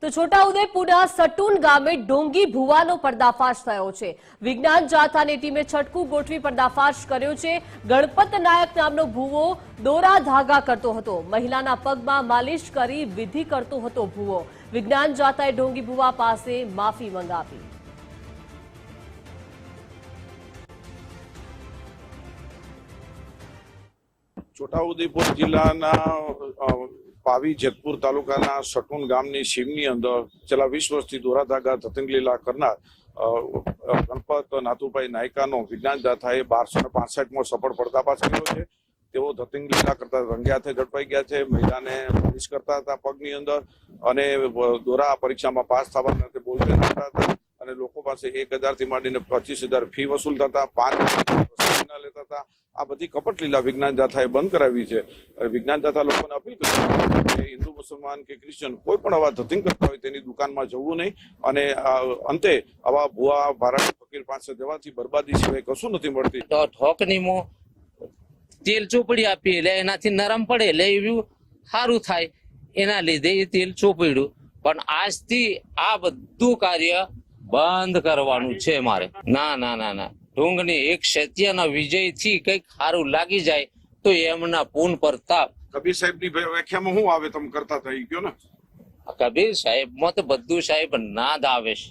તો છોટાઉદેપુરના સટુન ગામે ઢોંગી ભુવાનો પર્દાફાશ થયો છે। વિજ્ઞાન જાથાની ટીમે છટકું ગોઠવી પર્દાફાશ કર્યો છે। ગણપત નાયક નામનો ભુવો દોરા ધાગા કરતો હતો। મહિલાના પગમાં માલિશ કરી વિધિ કરતો હતો ભુવો। વિજ્ઞાન જાથાએ ઢોંગી ભુવા પાસે માફી મંગાવી। છોટાઉદેપુર જિલ્લાના પાવી જેતપુર તાલુકાના સટુન ગામની સીમની અંદર છેલ્લા 20 વર્ષથી દોરા ધાગા ધતિંગ લીલા કરનાર ગણપત નાથુભાઈ નાયકાનો વિજ્ઞાન જાથાએ 1265માં સફળ પર્દાફાશ કર્યો છે। તેઓ ધતિંગ લીલા કરતા રંગ્યા હાથે ઝડપાઈ ગયા છે। મહિલાને માલિશ કરતા હતા પગની અંદર અને દોરા પરીક્ષામાં પાસ થવા માટે બોલતા હતા અને લોકો પાસે 1000 થી માંડીને 25000 ફી વસૂલતા હતા, 5 લેતા હતા। આ બધી કપટ લીલા વિજ્ઞાન જાથાએ બંધ કરાવી છે। વિજ્ઞાન જાથા લોકોને અપીલ કરી છે કે હિન્દુ મુસલમાન કે ક્રિશ્ચન કોઈ પણ આવા ધતિંગ કરતા હોય તેની દુકાનમાં જવું નહીં અને અંતે આવા ભુવા ભારાડી ફકીર પાસે જવાથી બરબાદી સિવાય કશું નથી મળતી। તો ઠોકની મો તેલ ચોપડી આપી એટલે એનાથી નરમ પડે એટલે એવું સારું થાય, એના લીધે એ તેલ ચોપડ્યું। પણ આજથી આ બધું કાર્ય બંધ કરવાનું છે મારે। ના ના ના ના, ઢોંગની એક સત્યના વિજયથી કંઈક સારું લાગી જાય તો એમના પૂર્ણ પ્રતાપ। કબીર સાહેબની વ્યાખ્યામાં શું આવે તમે કરતા થઈ ગયો ને? કબીર સાહેબમાં તો બધું સાહેબ નાદ આવે છે।